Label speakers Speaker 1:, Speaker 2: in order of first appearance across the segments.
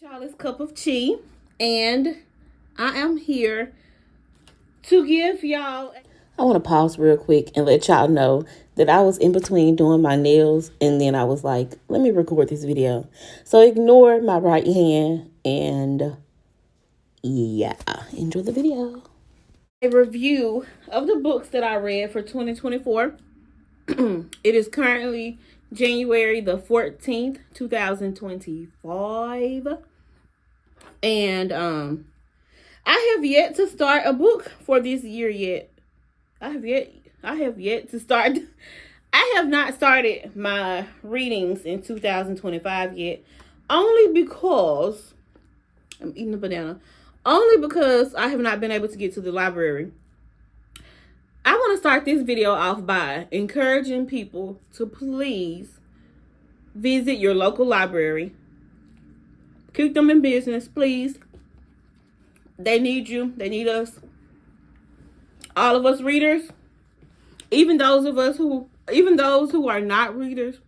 Speaker 1: Charlie's Cup of Tea, and I am here to give y'all. I want to pause real quick and let y'all know that I was in between doing my nails, and then I was like, let me record this video. So ignore my right hand, and yeah, enjoy the video. A review of the books that I read for 2024. It is currently January the 14th, 2025. And I have yet to start a book for this year yet. I have yet to start. I have not started my readings in 2025 yet. Only because I'm eating a banana. Only because I have not been able to get to the library. I want to start this video off by encouraging people to please visit your local library. Keep them in business, please. They need you. They need us. All of us readers. Even those who are not readers.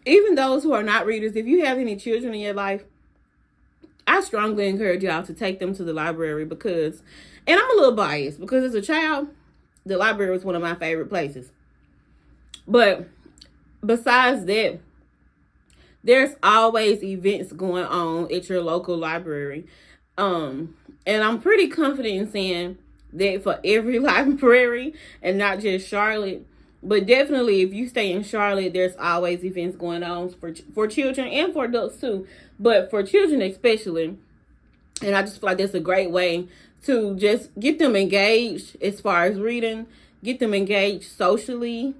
Speaker 1: If you have any children in your life, I strongly encourage y'all to take them to the library because, and I'm a little biased because as a child, the library was one of my favorite places. But besides that, there's always events going on at your local library. And I'm pretty confident in saying that for every library and not just Charlotte, but definitely if you stay in Charlotte, there's always events going on for children and for adults too. But for children especially, and I just feel like that's a great way to just get them engaged as far as reading, get them engaged socially,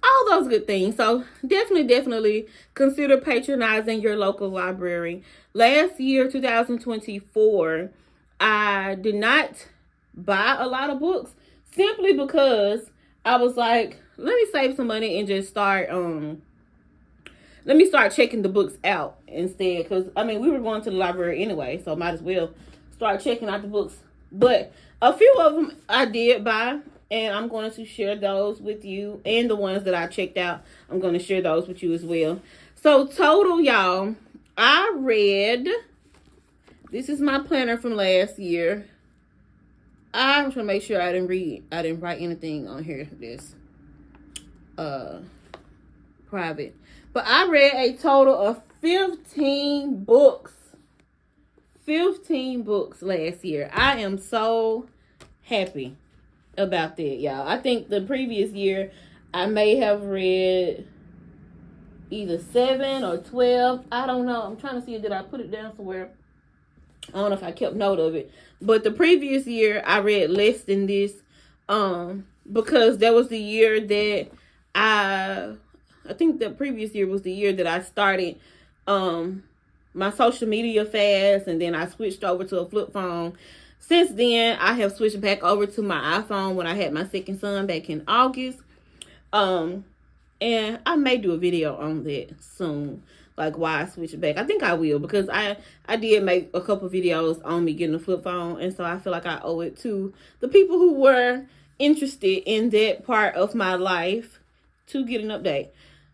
Speaker 1: all those good things. So definitely consider patronizing your local library. Last year, 2024, I did not buy a lot of books simply because I was like, let me save some money and just start checking the books out instead. Because, I mean, we were going to the library anyway, so might as well start checking out the books. But a few of them I did buy, and I'm going to share those with you. And the ones that I checked out, I'm going to share those with you as well. So, total, y'all, I read, this is my planner from last year. I'm trying to make sure I didn't write anything on here that's private. But I read a total of 15 books. 15 books last year. I am so happy about that, y'all. I think the previous year I may have read either 7 or 12. I don't know. I'm trying to see, did I put it down somewhere? I don't know if I kept note of it. But the previous year I read less than this. Because that was the year that I think the previous year was the year that I started my social media fast, and then I switched over to a flip phone. Since then, I have switched back over to my iPhone when I had my second son back in August. And I may do a video on that soon, like why I switched back. I think I will, because I did make a couple videos on me getting a flip phone, and so I feel like I owe it to the people who were interested in that part of my life to get an update.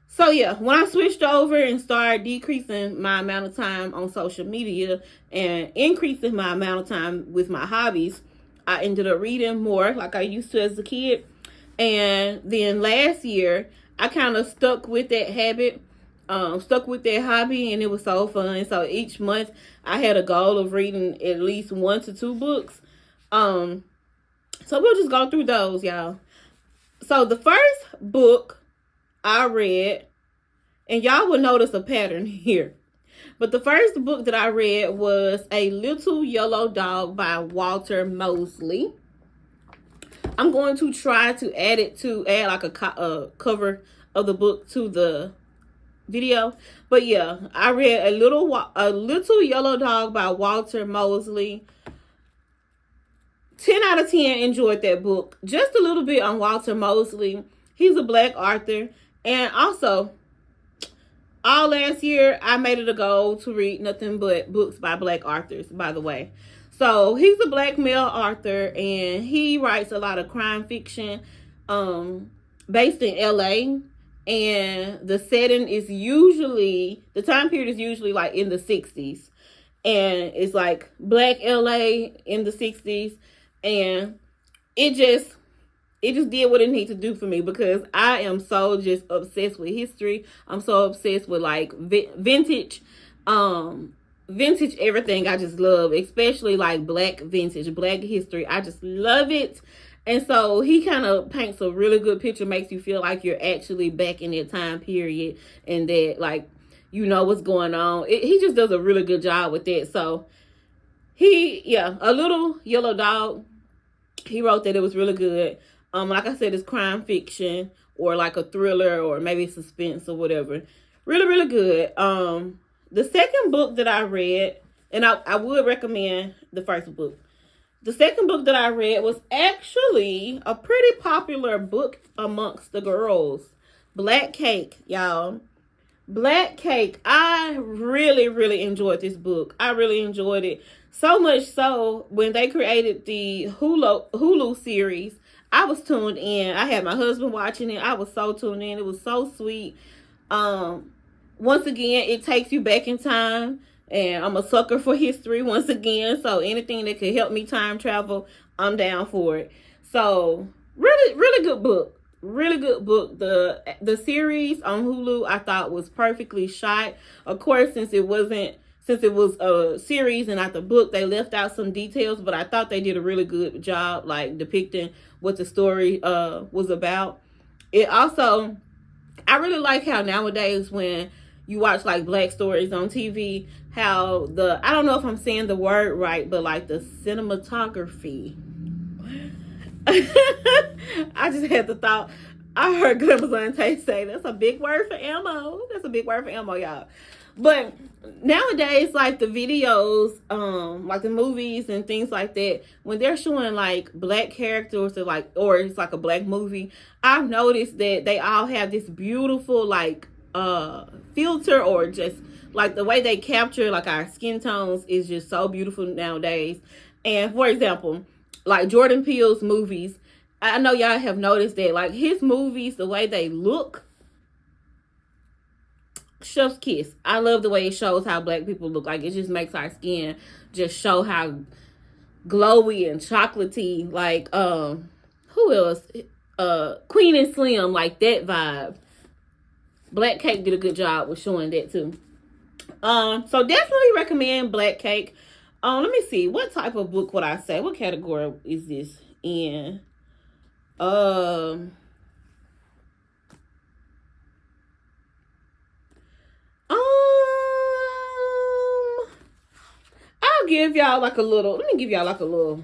Speaker 1: So yeah, when I switched over and started decreasing my amount of time on social media and increasing my amount of time with my hobbies, I ended up reading more like I used to as a kid. And then last year, I kind of stuck with that habit, stuck with that hobby, and it was so fun. So each month, I had a goal of reading at least 1 to 2 books. So we'll just go through those, y'all. So the first book I read, and y'all will notice a pattern here, but the first book that I read was A Little Yellow Dog by Walter Mosley. I'm going to try to add like a cover of the book to the video. But yeah, I read A Little Yellow Dog by Walter Mosley. 10 out of 10 enjoyed that book. Just a little bit on Walter Mosley. He's a Black author. And also, all last year, I made it a goal to read nothing but books by Black authors, by the way. So, he's a Black male author, and he writes a lot of crime fiction based in LA. and the setting is usually, the time period is usually like in the 60s, and it's like Black LA in the 60s, and it just did what it needed to do for me, because I am so just obsessed with history. I'm so obsessed with like vintage vintage everything. I just love, especially like black vintage, black history. I just love it. And so he kind of paints a really good picture, makes you feel like you're actually back in that time period, and that like you know what's going on. He just does a really good job with that. So A Little Yellow Dog, he wrote that. It was really good. Like I said, it's crime fiction or like a thriller or maybe suspense or whatever. Really, really good. The second book that I read, and I would recommend the first book. The second book that I read was actually a pretty popular book amongst the girls. Black Cake, y'all. Black Cake. I really, really enjoyed this book. I really enjoyed it. So much so, when they created the Hulu series, I was tuned in. I had my husband watching it. I was so tuned in. It was so sweet. Once again, it takes you back in time. And I'm a sucker for history once again. So anything that could help me time travel, I'm down for it. So really, really good book. Really good book. The series on Hulu I thought was perfectly shot. Of course, since it was a series and not the book, they left out some details, but I thought they did a really good job like depicting what the story was about. It also, I really like how nowadays when you watch like black stories on TV, how I don't know if I'm saying the word right, but like the cinematography. I just had the thought. I heard Glamazon say that's a big word for ammo. That's a big word for ammo, y'all. But nowadays, like the videos, like the movies and things like that, when they're showing like black characters or it's like a black movie, I've noticed that they all have this beautiful like filter, or just like the way they capture like our skin tones is just so beautiful nowadays. And for example, like Jordan Peele's movies, I know y'all have noticed that like his movies, the way they look, chef's kiss. I love the way it shows how black people look. Like it just makes our skin just show how glowy and chocolatey. Like who else? Queen and Slim, like that vibe. Black Cake did a good job with showing that too. So definitely recommend Black Cake. Let me see. What type of book would I say? What category is this in? I'll give y'all like a little, let me give y'all like a little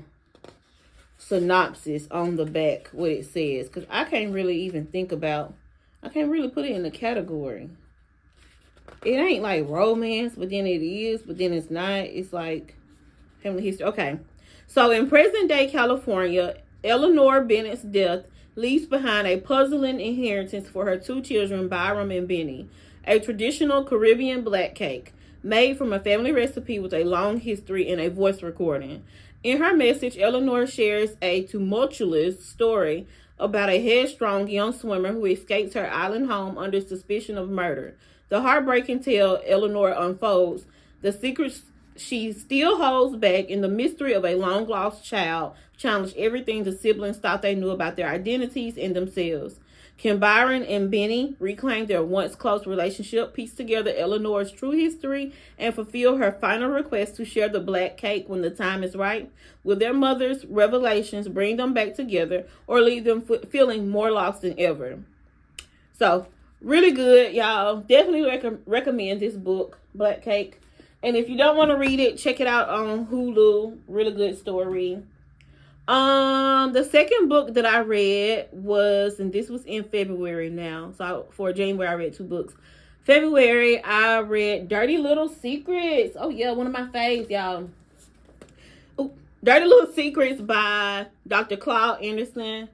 Speaker 1: synopsis on the back, what it says, because I can't really even I can't really put it in a category. It ain't like romance, but then it is, but then it's not. It's like family history. Okay. So in present day California, Eleanor Bennett's death leaves behind a puzzling inheritance for her two children, Byram and Benny, a traditional Caribbean black cake made from a family recipe with a long history and a voice recording. In her message, Eleanor shares a tumultuous story about a headstrong young swimmer who escapes her island home under suspicion of murder. The heartbreaking tale Eleanor unfolds the secrets she still holds back, in the mystery of a long-lost child, challenge everything the siblings thought they knew about their identities and themselves. Can Byron and Benny reclaim their once close relationship, piece together Eleanor's true history, and fulfill her final request to share the black cake when the time is right? Will their mother's revelations bring them back together, or leave them feeling more lost than ever? So, really good, y'all. Definitely recommend this book, Black Cake. And if you don't want to read it, check it out on Hulu. Really good story. The second book that I read was, and this was in February now. So for January, I read 2 books. February, I read Dirty Little Secrets. Oh yeah, one of my faves, y'all. Ooh, Dirty Little Secrets by Dr. Claude Anderson.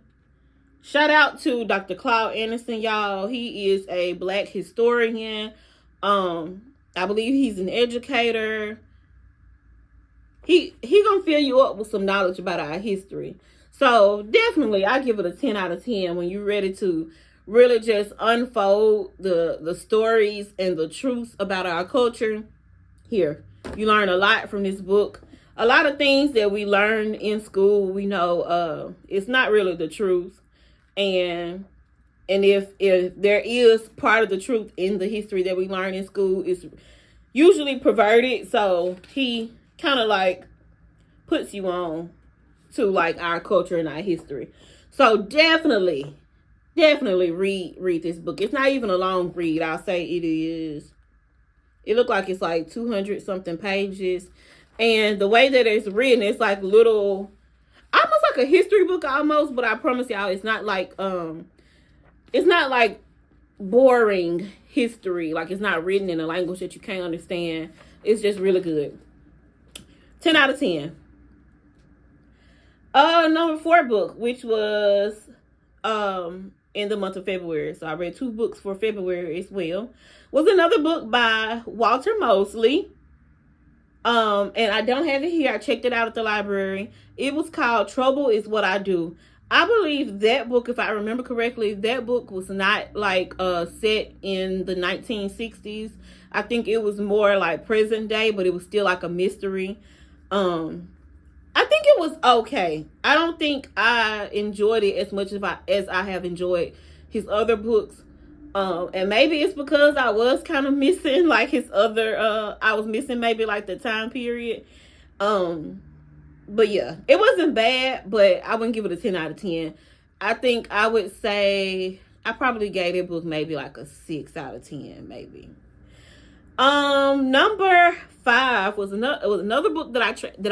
Speaker 1: Shout out to Dr. Claude Anderson, y'all. He is a black historian. I believe he's an educator. He gonna fill you up with some knowledge about our history. So definitely, I give it a 10 out of 10 when you're ready to really just unfold the stories and the truths about our culture. Here, you learn a lot from this book. A lot of things that we learn in school, we know it's not really the truth. And if there is part of the truth in the history that we learn in school, it's usually perverted. So he kind of like puts you on to like our culture and our history. So definitely read this book. It's not even a long read. I'll say it is. It looked like it's like 200 something pages. And the way that it's written, it's like little, almost like a history book almost, but I promise y'all it's not like boring history. Like, it's not written in a language that you can't understand. It's just really good. 10 out of 10. Number 4 book, which was in the month of February. So I read 2 books for February as well. Was another book by Walter Mosley. And I don't have it here. I checked it out at the library. It was called Trouble Is What I Do. I believe that book, if I remember correctly, that book was not like set in the 1960s. I think it was more like present day, but it was still like a mystery. I think it was okay. I don't think I enjoyed it as much as I have enjoyed his other books. And maybe it's because I was kind of missing like his other, I was missing maybe like the time period. But yeah, it wasn't bad, but I wouldn't give it a 10 out of 10. I think I would say I probably gave that book maybe like a 6 out of 10, maybe. Number 5 was another book that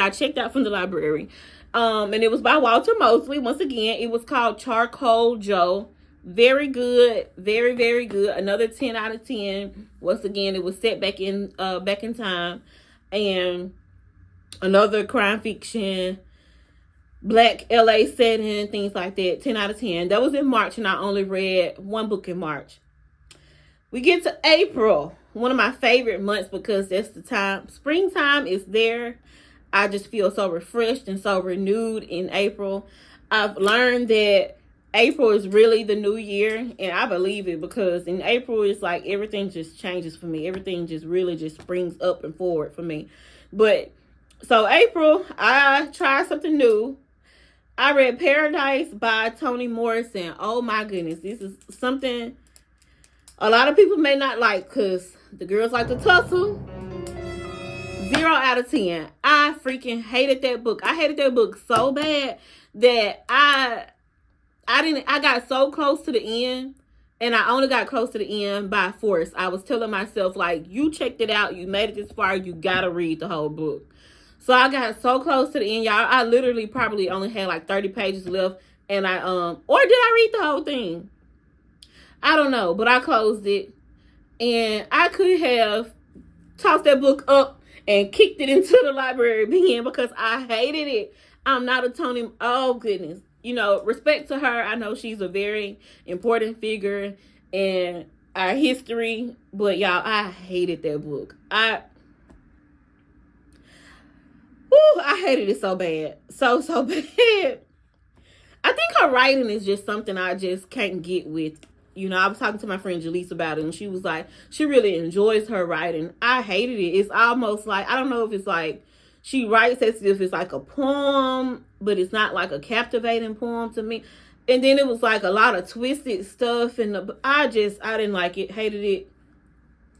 Speaker 1: I checked out from the library. And it was by Walter Mosley. Once again, it was called Charcoal Joe. Very good, very, very good. Another 10 out of 10. Once again, it was set back in time, and another crime fiction, black LA setting, things like that. 10 out of 10. That was in March, and I only read 1 book in March. We get to April, one of my favorite months because that's the time. Springtime is there. I just feel so refreshed and so renewed in April. I've learned that April is really the new year, and I believe it because in April it's like everything just changes for me. Everything just really just springs up and forward for me. But so April, I tried something new. I read Paradise by Toni Morrison. Oh my goodness, this is something a lot of people may not like because the girls like to tussle. 0 out of 10. I freaking hated that book. I hated that book so bad that I got so close to the end, and I only got close to the end by force. I was telling myself, like, you checked it out, you made it this far, you gotta read the whole book. So I got so close to the end, y'all. I literally probably only had like 30 pages left, and or did I read the whole thing? I don't know, but I closed it, and I could have tossed that book up and kicked it into the library bin because I hated it. I'm not a Toni, oh goodness. You know, respect to her. I know she's a very important figure in our history. But, y'all, I hated that book. I hated it so bad. So bad. I think her writing is just something I just can't get with. You know, I was talking to my friend Jaleesa about it, and she was like, she really enjoys her writing. I hated it. It's almost like, I don't know if it's like, she writes as if it's like a poem, but it's not like a captivating poem to me. And then it was like a lot of twisted stuff. And I didn't like it. Hated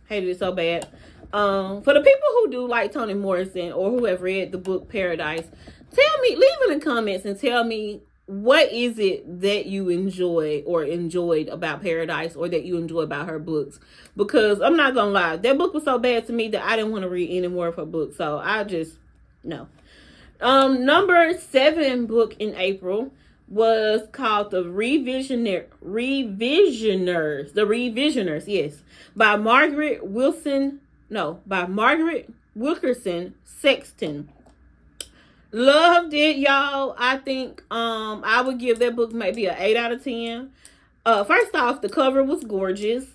Speaker 1: it so bad. For the people who do like Toni Morrison or who have read the book Paradise, leave in the comments and tell me what is it that you enjoy or enjoyed about Paradise or that you enjoy about her books. Because I'm not going to lie, that book was so bad to me that I didn't want to read any more of her books. So I just... no. Number 7 book in April was called The Revisioners, yes, by Margaret Wilkerson Sexton. Loved it, y'all. I think I would give that book maybe an 8 out of 10. First off, the cover was gorgeous.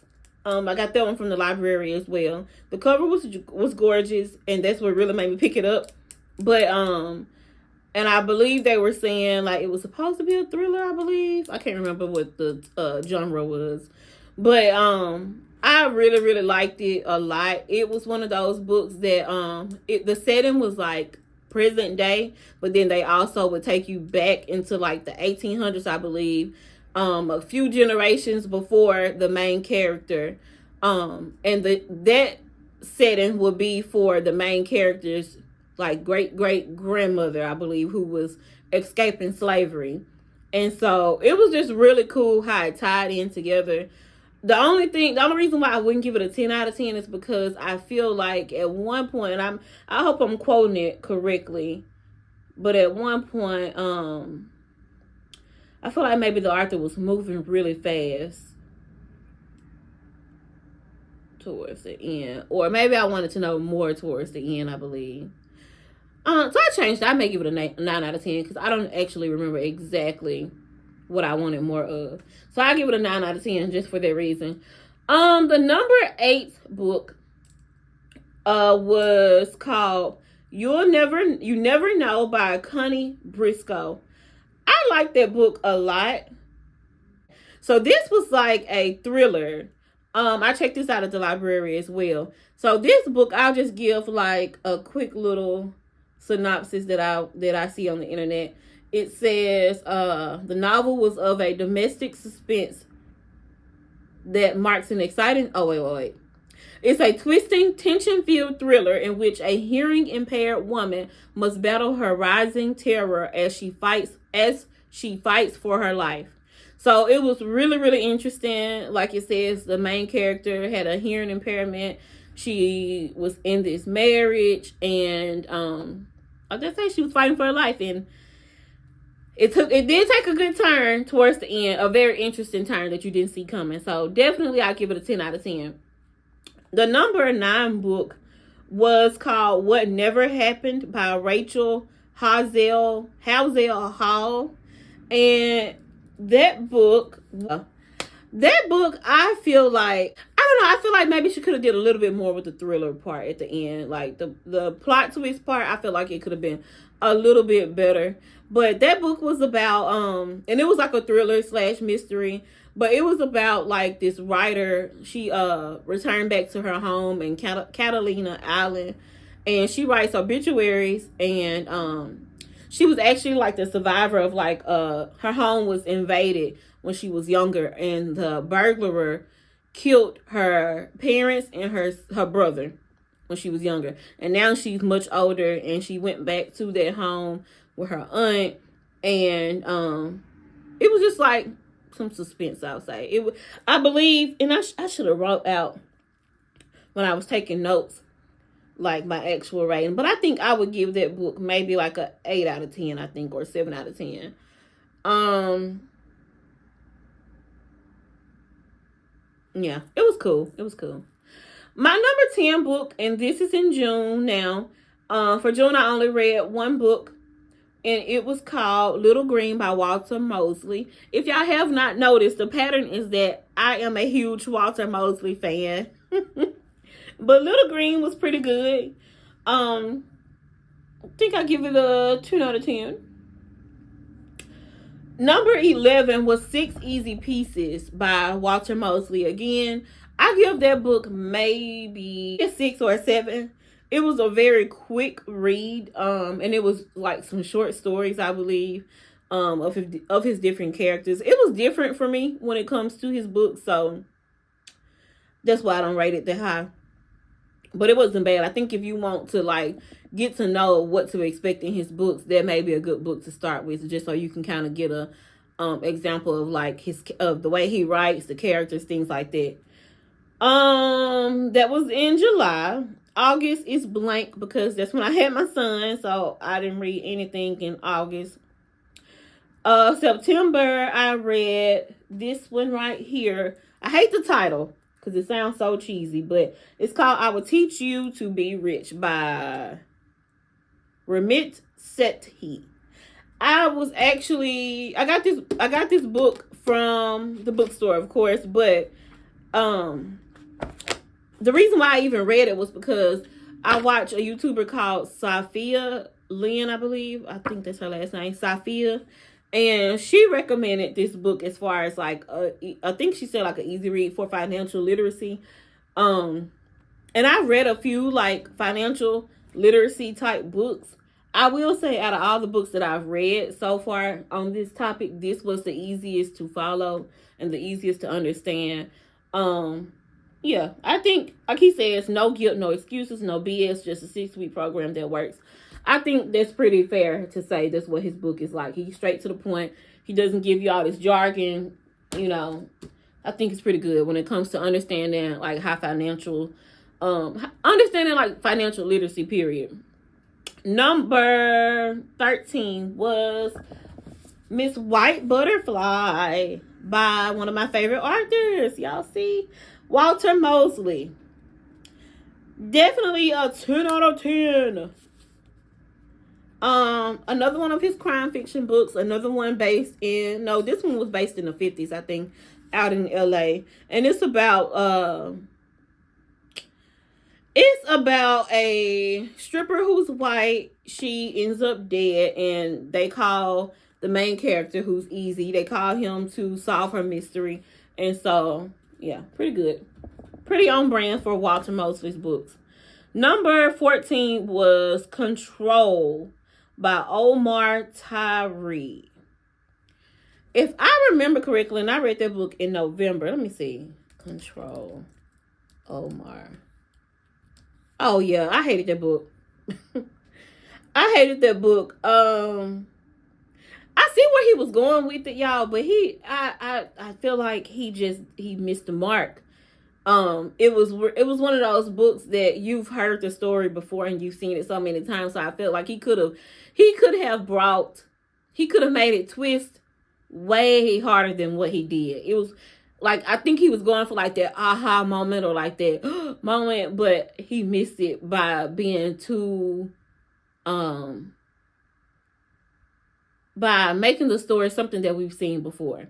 Speaker 1: I got that one from the library as well. The cover was gorgeous, and that's what really made me pick it up. But And I believe they were saying like it was supposed to be a thriller, I believe. I can't remember what the genre was. But I really, really liked it a lot. It was one of those books that the setting was like present day, but then they also would take you back into like the 1800s, I believe. A few generations before the main character. And that setting would be for the main character's like great great grandmother, I believe, who was escaping slavery. And so it was just really cool how it tied in together. The only reason why I wouldn't give it a 10 out of 10 is because I feel like at one point, and I hope I'm quoting it correctly, but at one point, I feel like maybe the author was moving really fast towards the end, or maybe I wanted to know more towards the end, I believe. So I changed. I may give it a 9 out of 10 because I don't actually remember exactly what I wanted more of. So I give it a 9 out of 10 just for that reason. The number 8 book was called You Never Know by Connie Briscoe. I like that book a lot. So this was like a thriller. I checked this out at the library as well. So this book, I'll just give like a quick little synopsis that I see on the internet. It says the novel was of a domestic suspense that marks an exciting wait. It's a twisting, tension-filled thriller in which a hearing-impaired woman must battle her rising terror as she fights for her life. So it was really, really interesting. Like it says, the main character had a hearing impairment. She was in this marriage, and I'll just say she was fighting for her life, and it did take a good turn towards the end, a very interesting turn that you didn't see coming. So definitely I give it a 10 out of 10. The number 9 book was called What Never Happened by Rachel Hall. And that book, I feel like, I don't know, I feel like maybe she could have did a little bit more with the thriller part at the end. Like the plot twist part, I feel like it could have been a little bit better. But that book was about, and it was like a thriller / mystery. But it was about like this writer. She returned back to her home in Catalina Island, and she writes obituaries. And she was actually like the survivor of like her home was invaded when she was younger, and the burglar killed her parents and her brother when she was younger. And now she's much older, and she went back to that home with her aunt, and it was just like some suspense, I'll say. I believe, and I should have wrote out when I was taking notes like my actual rating, but I think I would give that book maybe like a 8 out of 10, I think, or 7 out of 10. Yeah, it was cool. My number 10 book, and this is in June now. For June, I only read one book, and it was called Little Green by Walter Mosley. If y'all have not noticed, the pattern is that I am a huge Walter Mosley fan. But Little Green was pretty good. I think I give it a 2 out of 10. Number 11 was 6 Easy Pieces by Walter Mosley. Again, I give that book maybe a 6 or a 7. It was a very quick read, and it was like some short stories, I believe, of his different characters. It was different for me when it comes to his books, so that's why I don't rate it that high. But it wasn't bad. I think if you want to like get to know what to expect in his books, that may be a good book to start with, just so you can kind of get a example of like the way he writes, the characters, things like that. That was in July. August is blank because that's when I had my son, so I didn't read anything in August. September, I read this one right here. I hate the title because it sounds so cheesy, but it's called I Will Teach You to Be Rich by Ramit Sethi. I got this book from the bookstore, of course, but the reason why I even read it was because I watched a YouTuber called Sophia Lynn, I believe. I think that's her last name, Sophia. And she recommended this book as far as like, I think she said like an easy read for financial literacy. And I read a few like financial literacy type books. I will say out of all the books that I've read so far on this topic, this was the easiest to follow and the easiest to understand. Yeah, I think, like he says, no guilt, no excuses, no BS, just a 6-week program that works. I think that's pretty fair to say that's what his book is like. He's straight to the point. He doesn't give you all this jargon, you know. I think it's pretty good when it comes to understanding like how understanding like financial literacy, period. Number 13 was Miss White Butterfly by one of my favorite authors. Y'all see? Walter Mosley. Definitely a 10 out of 10. Another one of his crime fiction books. This one was based in the 50s, I think, out in LA. And it's about a stripper who's white. She ends up dead, and they call the main character, who's Easy, they call him to solve her mystery. And so, yeah, pretty good. Pretty on brand for Walter Mosley's books. Number 14 was Control by Omar Tyree. If I remember correctly, and I read that book in November. Let me see. Control. Omar. Oh, yeah. I hated that book. I hated that book. I see where he was going with it, y'all, but I feel like he missed the mark. It was one of those books that you've heard the story before and you've seen it so many times. So I felt like he could have made it twist way harder than what he did. It was like, I think he was going for like that aha moment or like that moment, but he missed it by being too, by making the story something that we've seen before.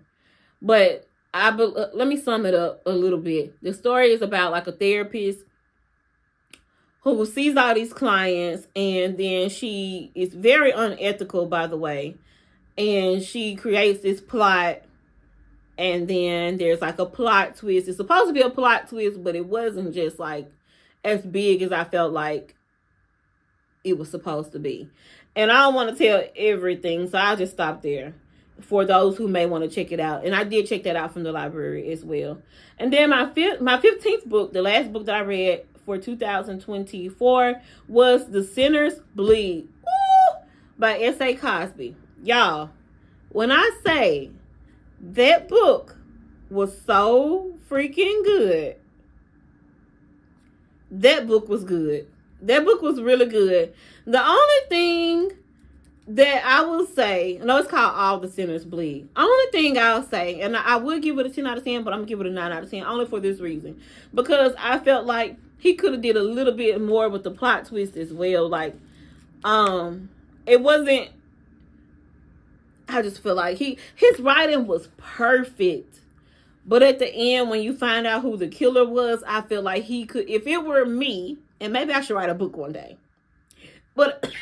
Speaker 1: But let me sum it up a little bit. The story is about like a therapist who sees all these clients, and then she is very unethical, by the way, and she creates this plot, and then there's like a plot twist. It's supposed to be a plot twist, but it wasn't just like as big as I felt like it was supposed to be. And I don't want to tell everything, so I'll just stop there for those who may want to check it out. And I did check that out from the library as well. And then my 15th book, the last book that I read for 2024, was The Sinners Bleed, by S.A. Cosby. Y'all, when I say that book was so freaking good, that book was good. That book was really good. The only thing that I will say, I know it's called All the Sinners Bleed. Only thing I'll say, and I would give it a 10 out of 10, but I'm going to give it a 9 out of 10, only for this reason. Because I felt like he could have did a little bit more with the plot twist as well. Like, it wasn't, I just feel like his writing was perfect. But at the end, when you find out who the killer was, I feel like he could, if it were me, and maybe I should write a book one day. But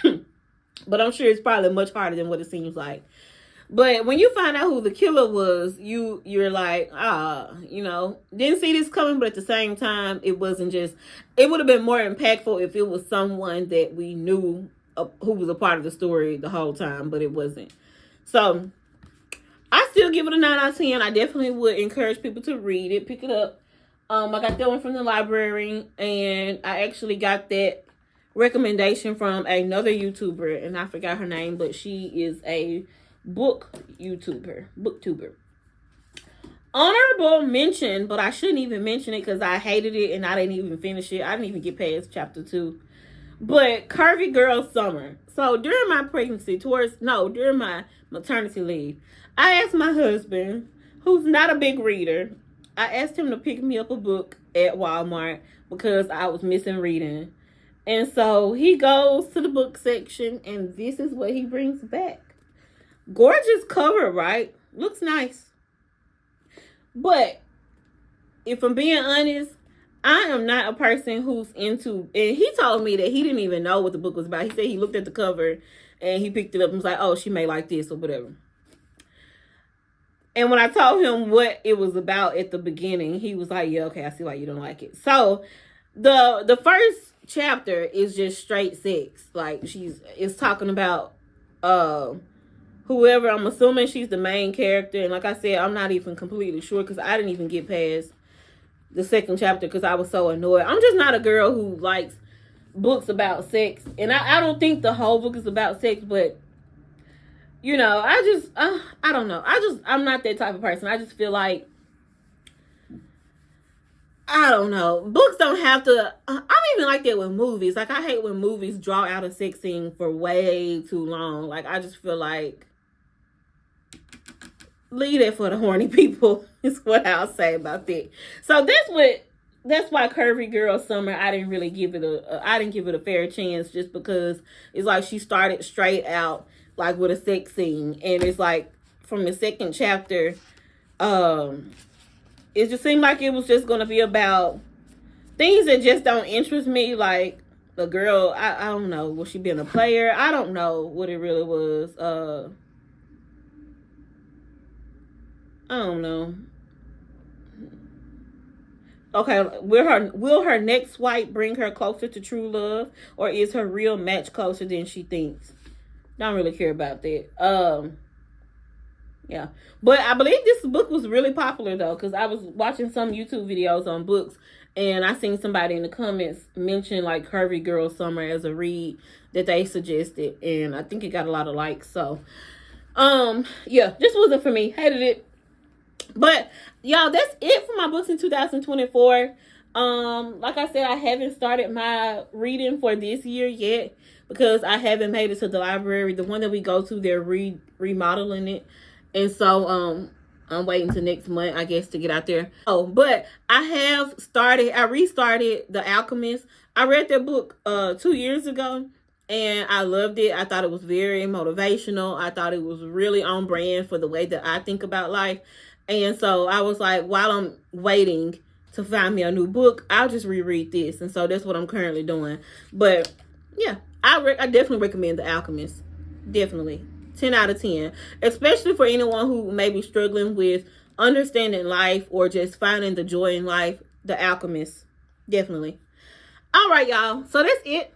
Speaker 1: but I'm sure it's probably much harder than what it seems like. But when you find out who the killer was, you're like, didn't see this coming, but at the same time, it wasn't just, it would have been more impactful if it was someone that we knew who was a part of the story the whole time, but it wasn't. So I still give it a 9 out of 10. I definitely would encourage people to read it, pick it up. I got that one from the library, and I actually got that recommendation from another YouTuber, and I forgot her name, but she is a booktuber. Honorable mention, but I shouldn't even mention it because I hated it and I didn't even finish it. I didn't even get past chapter 2. But Curvy Girl Summer. So during my during my maternity leave, I asked my husband, who's not a big reader, I asked him to pick me up a book at Walmart because I was missing reading. And so he goes to the book section, and this is what he brings back. Gorgeous cover, right? Looks nice. But if I'm being honest, I am not a person who's into, and he told me that he didn't even know what the book was about. He said he looked at the cover and he picked it up and was like, oh, she may like this or whatever. And when I told him what it was about at the beginning, he was like, yeah, okay, I see why you don't like it. So the first chapter is just straight sex. Like it's talking about whoever, I'm assuming she's the main character. And like I said, I'm not even completely sure because I didn't even get past the second chapter because I was so annoyed. I'm just not a girl who likes books about sex, and I don't think the whole book is about sex, but you know, I don't know. I'm not that type of person. I just feel like, I don't know. Books don't have to. I'm even like that with movies. Like, I hate when movies draw out a sex scene for way too long. Like, I just feel like, leave that for the horny people is what I'll say about that. So that's why Curvy Girl Summer, I didn't really give it a fair chance, just because it's like she started straight out like with a sex scene, and it's like from the second chapter, it just seemed like it was just gonna be about things that just don't interest me, like the girl, I don't know, was she being a player? I don't know what it really was. I don't know. Okay, will her next swipe bring her closer to true love, or is her real match closer than she thinks? Don't really care about that. Yeah, but I believe this book was really popular though, because I was watching some YouTube videos on books, and I seen somebody in the comments mention like Curvy Girl Summer as a read that they suggested, and I think it got a lot of likes. So, yeah, this wasn't for me. Hated it. But y'all, that's it for my books in 2024. Like I said, I haven't started my reading for this year yet because I haven't made it to the library. The one that we go to, they're remodeling it, and so I'm waiting till next month, I guess, to get out there. Oh, but I restarted The Alchemist. I read that book 2 years ago, and I loved it. I thought it was very motivational. I thought it was really on brand for the way that I think about life. And so I was like, while I'm waiting to find me a new book, I'll just reread this. And so that's what I'm currently doing. But yeah, I definitely recommend The Alchemist. Definitely. 10 out of 10. Especially for anyone who may be struggling with understanding life or just finding the joy in life. The Alchemist. Definitely. All right, y'all. So that's it.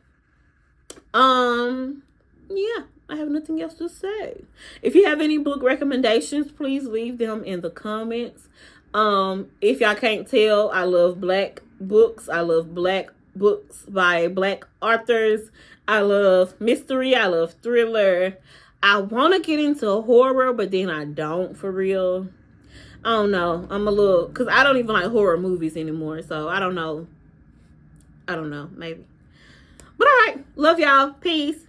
Speaker 1: Yeah. I have nothing else to say. If you have any book recommendations, please leave them in the comments. If y'all can't tell, I love Black books. I love Black books by Black authors. I love mystery. I love thriller. I want to get into horror, but then I don't, for real. I don't know. I'm a little, because I don't even like horror movies anymore. So I don't know. Maybe. But all right. Love y'all. Peace.